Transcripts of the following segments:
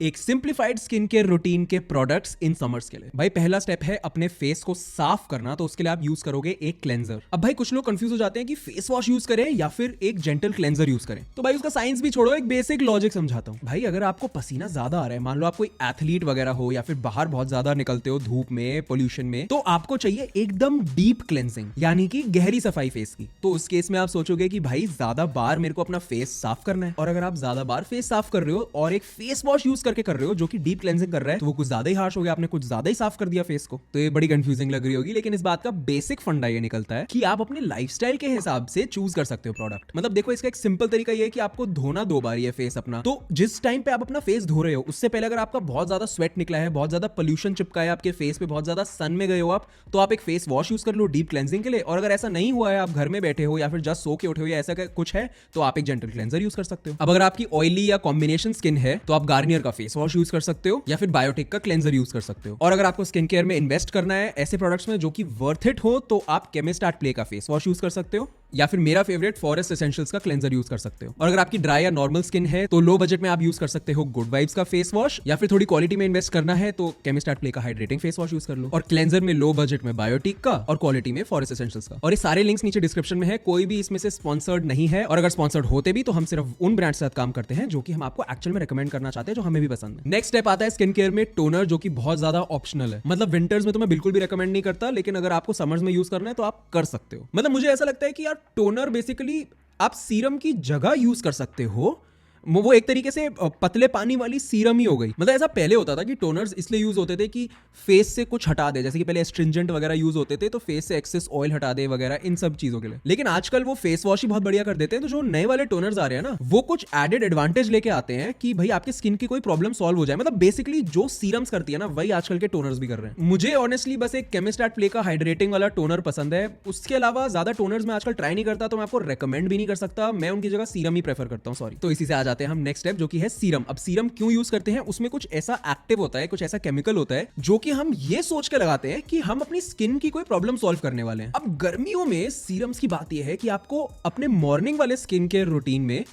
एक simplified skin care routine के products in summers के लिए। भाई पहला स्टेप है अपने फेस को साफ करना, तो उसके लिए आप यूज करोगे एक क्लेंजर। अब भाई कुछ लोग कंफ्यूज हो जाते हैं कि फेस वॉश यूज करें या फिर एक जेंटल क्लेंजर यूज करें। तो भाई उसका साइंस भी छोड़ो, एक बेसिक लॉजिक समझाता हूं। भाई अगर आपको पसीना ज्यादा आ रहा है, मान लो आप कोई एथलीट वगैरह हो या फिर बाहर बहुत ज्यादा निकलते हो धूप में, पोल्यूशन में, तो आपको चाहिए एकदम डीप क्लेंजिंग, यानी कि गहरी सफाई फेस की। तो उस केस में आप सोचोगे कि भाई ज्यादा बार मेरे को अपना फेस साफ करना है। और अगर आप ज्यादा बार फेस साफ कर रहे हो और एक फेस वॉश यूज करके कर रहे हो जो कि डीप क्लेंजिंग कर रहा है, तो वो कुछ ज्यादा ही हार्श हो गया, आपने कुछ ज्यादा ही साफ कर दिया फेस को। तो ये बड़ी कंफ्यूजिंग लग रही होगी, लेकिन इस बात का बेसिक फंडा ये निकलता है कि आप अपने लाइफस्टाइल के हिसाब से चूज कर सकते हो प्रोडक्ट। मतलब देखो, इसका एक सिंपल तरीका ये है कि आपको धोना 2 बार ये फेस अपना। तो जिस टाइम पे आप अपना फेस धो रहे हो उससे पहले अगर आपका बहुत ज्यादा स्वेट निकला है, बहुत ज्यादा पोल्यूशन चिपका है आपके फेस पे, बहुत ज्यादा सन में गए हो आप, तो आप एक फेस वॉश यूज कर लो डीप क्लेंजिंग के लिए। और अगर ऐसा नहीं हुआ है, आप घर में बैठे हो या फिर जस्ट सो के उठे हो या ऐसा कुछ है, तो आप एक जेंटल क्लेंजर यूज कर सकते हो। अब अगर आपकी ऑयली या कॉम्बिनेशन स्किन है तो आप गार्नियर का फेस वॉश यूज कर सकते हो या फिर बायोटिक का क्लेंजर यूज कर सकते हो। और अगर आपको स्किन केयर में इन्वेस्ट करना है ऐसे प्रोडक्ट्स में जो कि वर्थ इट हो, तो आप केमिस्टार्ट प्ले का फेस वॉश यूज कर सकते हो या फिर मेरा फेवरेट फॉरेस्ट एसेंशियल्स का क्लेंजर यूज कर सकते हो। और अगर आपकी ड्राई या नॉर्मल स्किन है तो लो बजट में आप यूज कर सकते हो गुड वाइब्स का फेस वॉश, या फिर थोड़ी क्वालिटी में इन्वेस्ट करना है तो केमिस्टार्ट प्ले का हाइड्रेटिंग फेस वॉश यूज कर लो। और क्लेंजर में लो बजट में बायोटिक का और क्वालिटी में फॉरेस्ट एसेंशियल्स का। और ये सारे लिंक्स नीचे डिस्क्रिप्शन में है, कोई भी इसमें से स्पॉन्सर्ड नहीं है। और अगर स्पॉन्सर्ड होते भी तो हम सिर्फ उन ब्रांड के साथ काम करते हैं जो कि हम आपको एक्चुअल में रिकमेंड करना चाहते हैं, जो हमें भी पसंद है। नेक्स्ट स्टेप आता है स्किन केयर में टोनर, जो कि बहुत ज्यादा ऑप्शनल है। मतलब विंटर्स में तो मैं बिल्कुल भी रिकमेंड नहीं करता, लेकिन अगर आपको समर्स में यूज करना है तो आप कर सकते हो। मतलब मुझे ऐसा लगता है कि यार टोनर बेसिकली आप सीरम की जगह यूज कर सकते हो। वो एक तरीके से पतले पानी वाली सीरम ही हो गई। मतलब ऐसा पहले होता था कि टोनर्स इसलिए यूज होते थे कि फेस से कुछ हटा दे, जैसे कि पहले एस्ट्रिंजेंट वगैरह यूज होते थे तो फेस से एक्सेस ऑयल हटा दे वगैरह, इन सब चीजों के लिए। लेकिन आजकल वो फेस वॉश ही बहुत बढ़िया कर देते हैं। तो जो नए वाले टोनर्स आ रहे हैं ना, वो कुछ एडेड एडवांटेज लेके आते हैं कि भाई आपकी स्किन की कोई प्रॉब्लम सॉल्व हो जाए। मतलब बेसिकली जो सीरम्स करती है ना, वही आजकल के टोनर्स भी कर रहे हैं। मुझे ऑनेस्टली बस एक केमिस्टार्ट प्ले का हाइड्रेटिंग वाला टोनर पसंद है। उसके अलावा ज्यादा टोनर्स मैं आजकल ट्राई नहीं करता, तो मैं आपको रेकमेंड भी नहीं कर सकता। मैं उनकी जगह सीरम ही प्रेफर करता हूँ, सॉरी। तो इसी से आ जाते हैं हम नेक्स्ट स्टेप, जो कि है सीरम। अब सीरम क्यों यूज करते हैं? उसमें कुछ ऐसा एक्टिव होता है, कुछ ऐसा केमिकल होता है जो कि हम ये सोच के लगाते हैं कि हम अपनी स्किन की कोई प्रॉब्लम सॉल्व करने वाले हैं। अब गर्मियों में सीरम्स की बात यह है कि आपको अपने मॉर्निंग वाले स्किन केयर रूटीन में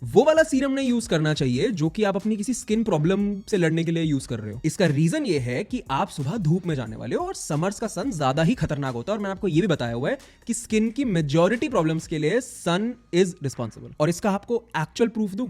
वो वाला सीरम नहीं यूज करना चाहिए जो कि आप अपनी किसी स्किन प्रॉब्लम से लड़ने के लिए यूज कर रहे हो। इसका रीजन ये है कि आप सुबह धूप में जाने वाले हो और समर्स का सन ज्यादा ही खतरनाक होता है। और मैंने आपको ये भी बताया हुआ है कि स्किन की मेजॉरिटी प्रॉब्लम्स के लिए सन इज रिस्पॉन्सिबल। और इसका आपको एक्चुअल प्रूफ दूं,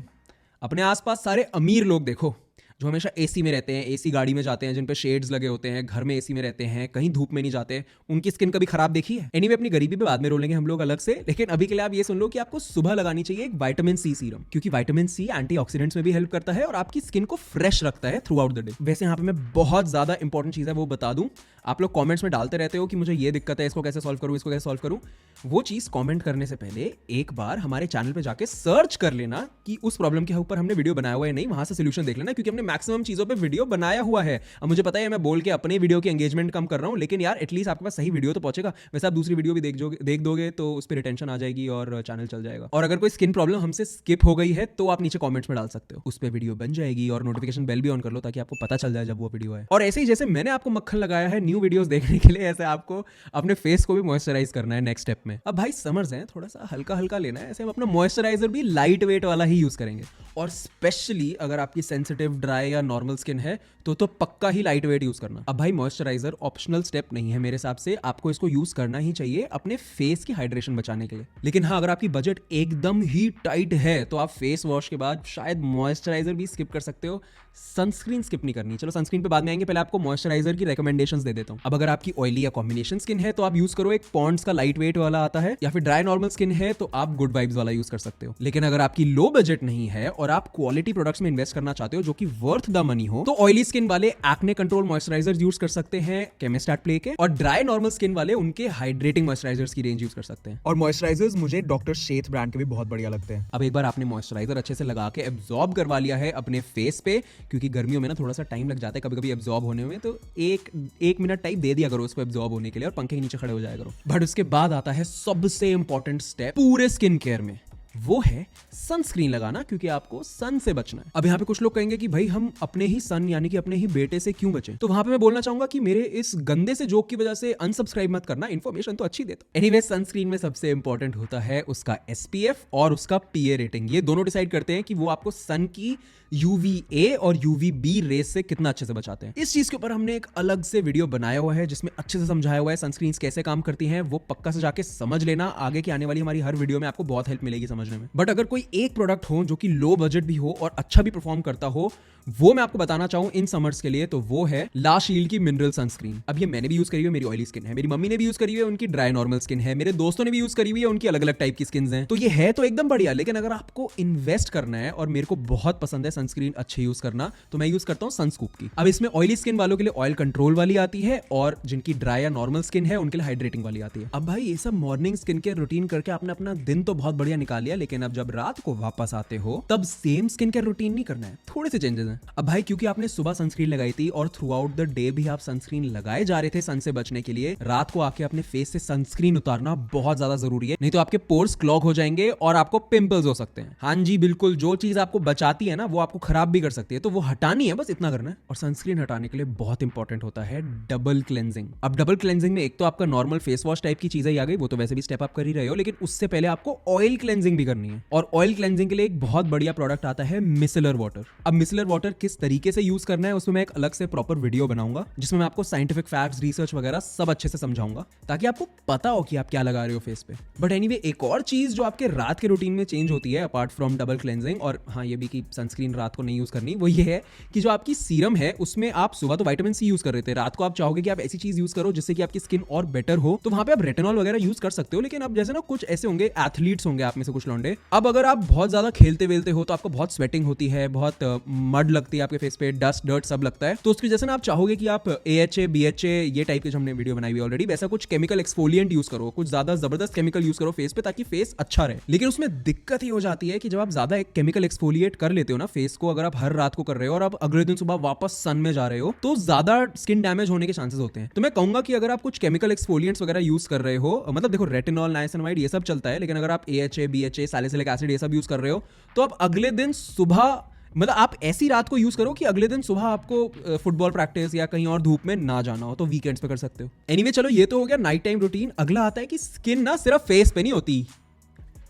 अपने आसपास सारे अमीर लोग देखो जो हमेशा एसी में रहते हैं, एसी गाड़ी में जाते हैं, जिन पे शेड्स लगे होते हैं, घर में एसी में रहते हैं, कहीं धूप में नहीं जाते, उनकी स्किन कभी खराब देखी है? एनीवे अपनी गरीबी पे बाद में रोलेंगे हम लोग अलग से, लेकिन अभी के लिए आप ये सुन लो कि आपको सुबह लगानी चाहिए एक विटामिन सी सीरम, क्योंकि विटामिन सी एंटीऑक्सीडेंट्स में भी हेल्प करता है और आपकी स्किन को फ्रेश रखता है थ्रू आउट द डे। वैसे यहाँ पे मैं बहुत ज्यादा इंपॉर्टेंट चीज है वो बता दूं, आप लोग कमेंट्स में डालते रहते हो कि मुझे ये दिक्कत है, इसको कैसे सॉल्व करूं, इसको कैसे सॉल्व करूं। वो चीज कमेंट करने से पहले एक बार हमारे चैनल पे जाके सर्च कर लेना कि उस प्रॉब्लम के ऊपर हमने वीडियो बनाया हुआ है नहीं, वहां से सोल्यूशन देख लेना, क्योंकि हमने मैक्सिमम चीजों पे वीडियो बनाया हुआ है। अब मुझे पता है मैं बोल के अपने वीडियो की एंगेजमेंट कम कर रहा हूं, लेकिन यार एटलीस्ट आपके पास सही वीडियो तो पहुंचेगा। वैसे आप दूसरी वीडियो भी देख दोगे तो उस पर रिटेंशन आ जाएगी और चैनल चल जाएगा। और अगर कोई स्किन प्रॉब्लम हमसे स्किप हो गई है तो आप नीचे कमेंट्स में डाल सकते हो, उस पर वीडियो बन जाएगी। और नोटिफिकेशन बेल भी ऑन कर लो ताकि आपको पता चल जाए जब वो वीडियो है। और ऐसे ही जैसे मैंने आपको मक्खन लगाया है न्यू वीडियोस देखने के लिए, ऐसे आपको अपने फेस को भी मॉइस्चराइज करना है नेक्स्ट स्टेप में। अब भाई समर्स हैं, थोड़ा सा हल्का हल्का लेना है, ऐसे हम अपना मॉइस्चराइजर भी लाइट वेट वाला ही यूज करेंगे। और स्पेशली अगर आपकी सेंसिटिव, ड्राई या नॉर्मल स्किन है तो पक्का ही लाइट वेट यूज करना। अब भाई मॉइस्चराइजर ऑप्शनल स्टेप नहीं है मेरे हिसाब से, आपको इसको यूज करना ही चाहिए अपने फेस की हाइड्रेशन बचाने के लिए। लेकिन हाँ, अगर आपकी बजट एकदम ही टाइट है तो आप फेस वॉश के बाद शायद मॉइस्चराइजर भी स्किप कर सकते हो, सनस्क्रीन स्किप नहीं करनी। चलो सनस्क्रीन पे बाद में आएंगे, पहले आपको मॉइस्चराइजर की रिकमेंडेशंस दे देता हूं। अब अगर आपकी ऑयली या कॉम्बिनेशन स्किन है तो आप यूज करो एक पॉन्ड्स का लाइट वेट वाला आता है, या फिर ड्राई नॉर्मल स्किन है तो आप गुड वाइब्स वाला यूज कर सकते हो। लेकिन अगर आपकी लो बजट नहीं है और आप क्वालिटी प्रोडक्ट्स में इन्वेस्ट करना चाहते हो जो कि वर्थ द मनी हो, तो ऑयली स्किन वाले एक्ने कंट्रोल मॉइस्चराइजर यूज कर सकते हैं केमिस्टार्ट प्ले के, और ड्राई नॉर्मल स्किन वाले उनके हाइड्रेटिंग मॉइस्चराइजर्स की रेंज यूज कर सकते हैं। और मॉइस्चराइजर्स मुझे डॉक्टर शेथ ब्रांड के भी बहुत बढ़िया लगते हैं। अब एक बार आपने मॉइस्चराइजर अच्छे से लगा के एब्जॉर्ब करवा लिया है अपने फेस पे, क्योंकि गर्मियों में ना थोड़ा सा टाइम लग जाता है कभी कभी एब्जॉर्ब होने में, तो एक मिनट टाइम दे दिया करो उसको एब्जॉर्ब होने के लिए और पंखे के नीचे खड़े हो जाया करो। बट उसके बाद आता है सबसे इंपॉर्टेंट स्टेप पूरे स्किन केयर में, वो है सनस्क्रीन लगाना, क्योंकि आपको सन से बचना है। अब यहाँ पे कुछ लोग कहेंगे कि भाई हम अपने ही सन यानी कि अपने ही बेटे से क्यों बचें, तो वहां पे मैं बोलना चाहूंगा कि मेरे इस गंदे से जोक की वजह से अनसब्सक्राइब मत करना, इन्फॉर्मेशन तो अच्छी देता। एनीवे, सनस्क्रीन में सबसे इंपॉर्टेंट होता है उसका SPF और उसका PA रेटिंग। ये दोनों डिसाइड करते हैं कि वो आपको सन की UVA और UVB रेस से कितना अच्छे से बचाते हैं। इस चीज के ऊपर हमने एक अलग से वीडियो बनाया हुआ है जिसमें अच्छे से समझाया हुआ है सनस्क्रीन कैसे काम करती हैं। वो पक्का से जाके समझ लेना, आगे की आने वाली हमारी हर वीडियो में आपको बहुत हेल्प मिलेगी समझने में। बट अगर कोई एक प्रोडक्ट हो जो कि लो बजट भी हो और अच्छा भी परफॉर्म करता हो, वो मैं आपको बताना चाहूं इन समर्स के लिए, तो वो है ला शील्ड की मिनरल सनस्क्रीन। अब ये मैंने भी यूज करी हुई है, मेरी ऑयली स्किन है, मेरी मम्मी ने भी यूज करी हुई है, उनकी ड्राई नॉर्मल स्किन है, मेरे दोस्तों ने भी यूज करी हुई है, उनकी अलग अलग टाइप की स्किन है। तो ये है तो एकदम बढ़िया, लेकिन अगर आपको इन्वेस्ट करना है, और मेरे को बहुत पसंद है सनस्क्रीन अच्छे यूज करना, तो मैं यूज करता हूँ सनस्कूप की। अब इसमें ऑयली स्किन वालों के लिए ऑयल कंट्रोल वाली आती है, और जिनकी ड्राई या नॉर्मल स्किन है उनके लिए हाइड्रेटिंग वाली आती है। अब भाई ये सब मॉर्निंग स्किन केयर रूटीन करके आपने अपना दिन तो बहुत बढ़िया निकाल लिया, लेकिन अब जब रात को वापस आते हो तब सेम स्किन केयर रूटीन नहीं करना है, थोड़े से चेंजेस हैं। अब भाई क्योंकि आपने सुबह सनस्क्रीन लगाई थी और थ्रू आउट द डे भी आप सनस्क्रीन लगाए जा रहे थे सन से बचने के लिए, रात को आके अपने फेस से सनस्क्रीन उतारना बहुत ज्यादा जरूरी है, नहीं तो आपके पोर्स क्लॉग हो जाएंगे और आपको पिंपल्स हो सकते हैं। हाँ जी बिल्कुल, जो चीज आपको बचाती है ना वो आपको खराब भी कर सकती है, तो वो हटानी है, बस इतना करना है। और सनस्क्रीन हटाने के लिए बहुत इंपॉर्टेंट होता है डबल क्लेंजिंग। अब डबल क्लेंजिंग में एक तो आपका नॉर्मल फेस वॉश टाइप की चीजें ही आ गई, वो तो वैसे भी स्टेप अप कर ही रहे हो, लेकिन उससे पहले आपको ऑयल क्लेंजिंग भी करनी है। और ऑयल क्लेंजिंग के लिए एक बहुत बढ़िया प्रोडक्ट आता है मिसेलर वाटर। अब मिसेलर वाटर किस तरीके से यूज करना है उसमें मैं एक अलग से प्रॉपर वीडियो बनाऊंगा, जिसमें मैं आपको साइंटिफिक फैक्ट्स, रिसर्च वगैरह सब अच्छे से समझाऊंगा, ताकि आपको पता हो कि आप क्या लगा रहे हो फेस पे। बट एनीवे, एक और चीज जो आपके रात के रूटीन में चेंज होती है अपार्ट फ्रॉम डबल क्लेंजिंग, और हाँ ये भी कि सनस्क्रीन रात को नहीं यूज करनी, वो ये है कि जो आपकी सीरम है उसमें आप सुबह तो विटामिन C यूज कर रहे थे, रात को आप चाहोगे कि आप ऐसी चीज यूज करो जिससे कि आपकी स्किन और बेटर हो, तो वहां पे आप रेटिनॉल वगैरह यूज कर सकते हो। लेकिन अब जैसे ना कुछ ऐसे होंगे एथलीट्स होंगे आप में से कुछ लौंडे, अब अगर आप बहुत ज्यादा खेलते वेलते हो तो आपको बहुत स्वेटिंग होती है, बहुत मड लगती है आपके फेस पे, डस्ट डर्ट सब लगता है, तो उसकी वजह से ना आप चाहोगे कि आप AHA BHA ये टाइप के जो हमने वीडियो बनाई हुई ऑलरेडी, वैसा कुछ केमिकल एक्सफोलिएंट यूज करो, कुछ ज्यादा जबरदस्त केमिकल यूज करो फेस पे, ताकि फेस अच्छा रहे। लेकिन उसमें दिक्कत ही हो जाती है कि जब आप ज्यादा केमिकल एक्सफोलिएट कर लेते हो ना फेस को, अगर आप हर रात को कर रहे हो और आप अगले दिन सुबह वापस सन में जा रहे हो, तो ज्यादा स्किन डैमेज होने के चांसेस होते हैं। तो मैं कहूंगा कि अगर आप कुछ केमिकल एक्सफोलिएंट्स वगैरह यूज कर रहे हो, मतलब देखो रेटिनॉल, नाइसिनामाइड ये सब चलता है, लेकिन अगर आप AHA BHA सैलिसिलिक एसिड ये सब यूज कर रहे हो, तो आप अगले दिन सुबह, मतलब आप ऐसी रात को यूज करो कि अगले दिन सुबह आपको फुटबॉल प्रैक्टिस या कहीं और धूप में ना जाना हो, तो वीकेंड्स पे कर सकते हो। एनीवे चलो, ये तो हो गया नाइट टाइम रूटीन। अगला आता है कि स्किन ना सिर्फ फेस पे नहीं होती,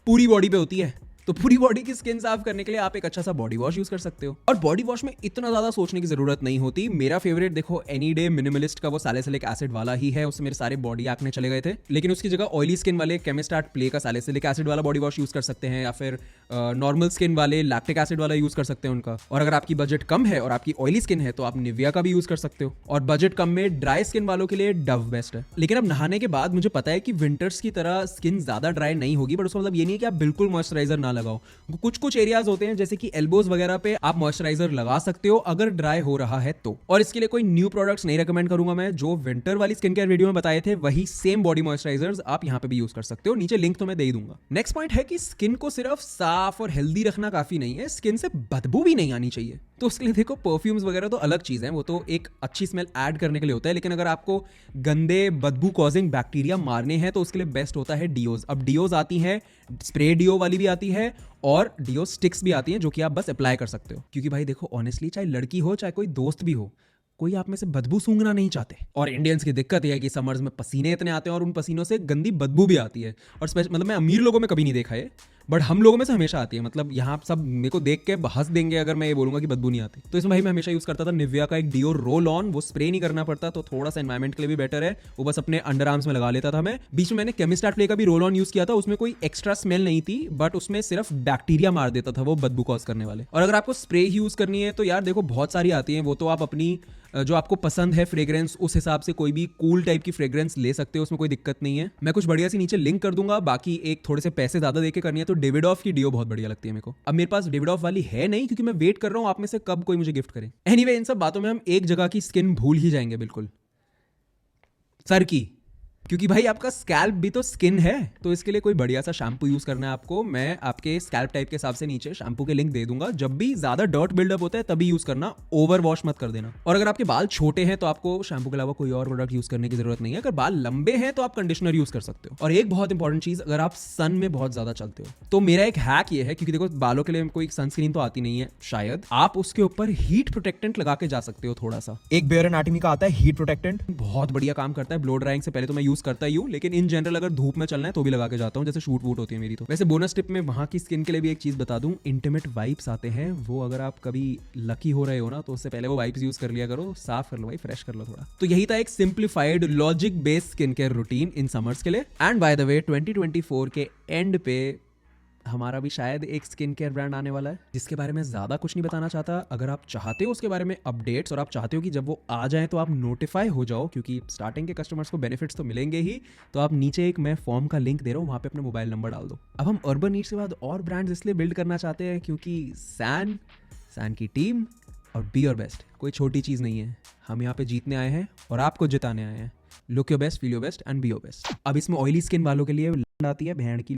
पूरी बॉडी पे होती है। तो पूरी बॉडी की स्किन साफ करने के लिए आप एक अच्छा सा बॉडी वॉश यूज कर सकते हो, और बॉडी वॉश में इतना ज्यादा सोचने की जरूरत नहीं होती। मेरा फेवरेट देखो एनी डे मिनिमलिस्ट का वो सैलिसिलिक एसिड वाला ही है, उससे मेरे सारे बॉडी एक्ने चले गए थे। लेकिन उसकी जगह ऑयली स्किन वाले केमिस्टार्ट प्ले का सैलिसिलिक एसिड वाला बॉडी वॉश यूज कर सकते हैं, या फिर नॉर्मल स्किन वाले लैक्टिक एसिड वाला यूज कर सकते हैं उनका। और अगर आपकी बजट कम है और आपकी ऑयली स्किन है तो आप निविया का भी यूज कर सकते हो, और बजट कम में ड्राई स्किन वालों के लिए डव बेस्ट है। लेकिन अब नहाने के बाद मुझे पता है कि विंटर्स की तरह स्किन ज्यादा ड्राई नहीं होगी, बट उसका मतलब ये नहीं है कि आप बिल्कुल मॉइस्चराइजर ना लगाओ। कुछ एरियाज होते हैं जैसे कि एल्बोज वगैरह पे आप मॉइस्चराइजर लगा सकते हो अगर ड्राई हो रहा है तो। और इसके लिए कोई न्यू प्रोडक्ट्स नहीं रेकमेंड करूंगा मैं, जो विंटर वाली स्किन केयर वीडियो में बताए थे वही सेम बॉडी मॉइस्चराइजर्स आप यहां पे भी यूज कर सकते हो, नीचे लिंक तो मैं दे ही दूंगा। नेक्स्ट पॉइंट है कि स्किन को सिर्फ साफ और हेल्दी रखना काफी नहीं है, स्किन से बदबू भी नहीं आनी चाहिए। तो उसके लिए देखो परफ्यूम्स वगैरह तो अलग चीज है, वो तो एक अच्छी स्मेल ऐड करने के लिए होता है, लेकिन अगर आपको गंदे बदबू कॉजिंग बैक्टीरिया मारने हैं तो उसके लिए बेस्ट होता है डियोज। अब डियोज आती है, स्प्रे डियो वाली भी आती है और डियो स्टिक्स भी आती हैं, जो कि आप बस अप्लाई कर सकते हो। क्योंकि भाई देखो ऑनेस्टली, चाहे लड़की हो चाहे कोई दोस्त भी हो, कोई आप में से बदबू सूंघना नहीं चाहते। और इंडियंस की दिक्कत यह है कि समर्स में पसीने इतने आते हैं और उन पसीनों से गंदी बदबू भी आती है। और मतलब मैं अमीर लोगों में कभी नहीं देखा है, बट हम लोगों में से हमेशा आती है। मतलब यहाँ सब मेरे को देख के हंस देंगे अगर मैं ये बोलूंगा कि बदबू नहीं आती। तो इसमें भाई मैं हमेशा यूज करता था निविया का एक डियो रोल ऑन, वो स्प्रे नहीं करना पड़ता, तो थोड़ा सा एनवायरमेंट के लिए भी बेटर है। वो बस अपने अंडर आर्म्स में लगा लेता था मैं। बीच में मैंने केमिस्टार्ट प्ले का भी रोल ऑन यूज किया था, उसमें कोई एक्स्ट्रा स्मेल नहीं थी, बट उसमें सिर्फ बैक्टीरिया मार देता था वो बदबू कॉज करने वाले। और अगर आपको स्प्रे यूज करनी है तो यार देखो बहुत सारी आती है, वो तो आप अपनी जो आपको पसंद है फ्रेग्रेंस उस हिसाब से कोई भी कूल टाइप की फ्रेग्रेंस ले सकते हो, उसमें कोई दिक्कत नहीं है। मैं कुछ बढ़िया सी नीचे लिंक कर दूंगा। बाकी एक थोड़े से पैसे ज्यादा देके करनी है तो डेविडॉफ की डियो बहुत बढ़िया लगती है मेरे को। अब मेरे पास डेविडॉफ वाली है नहीं, क्योंकि मैं वेट कर रहा हूं आप में से कब कोई मुझे गिफ्ट करे। एनीवे, इन सब बातों में हम एक जगह की स्किन भूल ही जाएंगे बिल्कुल, सर की। क्योंकि भाई आपका स्कैल्प भी तो स्किन है, तो इसके लिए कोई बढ़िया सा शैम्पू यूज करना है आपको। मैं आपके स्कैल्प टाइप के हिसाब से नीचे शैम्पू के लिंक दे दूंगा। जब भी ज्यादा डर्ट बिल्डअप होता है तभी यूज करना, ओवर वॉश मत कर देना। और अगर आपके बाल छोटे हैं तो आपको शैम्पू के अलावा कोई और प्रोडक्ट यूज करने की जरूरत नहीं है। अगर बाल लंबे हैं तो आप कंडीशनर यूज कर सकते हो। और एक बहुत इंपॉर्टेंट चीज, अगर आप सन में बहुत ज्यादा चलते हो तो मेरा एक हैक ये है, क्योंकि देखो बालों के लिए कोई सनस्क्रीन तो आती नहीं है शायद, आप उसके ऊपर हीट प्रोटेक्टेंट लगा के जा सकते हो। थोड़ा सा एक बेयर एनाटॉमी का आता है हीट प्रोटेक्टेंट, बहुत बढ़िया काम करता है। ब्लो ड्राइंग से पहले तो मैं यूज करता ही हूँ, लेकिन इन जनरल अगर धूप में चलना है तो भी लगा के जाता हूँ, जैसे शूट वूट होती है मेरी। तो वैसे बोनस टिप में वहां की स्किन के लिए भी एक चीज बता दूं, इंटीमेट वाइप्स आते हैं, वो अगर आप कभी लकी हो रहे हो ना तो उससे पहले वो वाइप्स यूज कर लिया करो, साफ कर लो भाई, फ्रेश कर लो थोड़ा। तो यही था एक simplified logic based skin care routine in summers के लिए। एंड बाय द वे 2024 के एंड पे हमारा भी शायद एक स्किन केयर ब्रांड आने वाला है, जिसके बारे में ज़्यादा कुछ नहीं बताना चाहता। अगर आप चाहते हो उसके बारे में अपडेट्स और आप चाहते हो कि जब वो आ जाए तो आप नोटिफाई हो जाओ, क्योंकि स्टार्टिंग के कस्टमर्स को बेनिफिट्स तो मिलेंगे ही, तो आप नीचे एक मैं फॉर्म का लिंक दे रहा हूँ, वहाँ पे अपना मोबाइल नंबर डाल दो। अब हम अर्बन नीड्स के बाद और ब्रांड्स इसलिए बिल्ड करना चाहते हैं क्योंकि सैन की टीम और बी योर बेस्ट कोई छोटी चीज़ नहीं है। हम यहाँ पे जीतने आए हैं और आपको जिताने आए हैं। Look your best, feel your best and be your best. अब इसमें ऑयली स्किन वालों के लिए आती है भेड़ की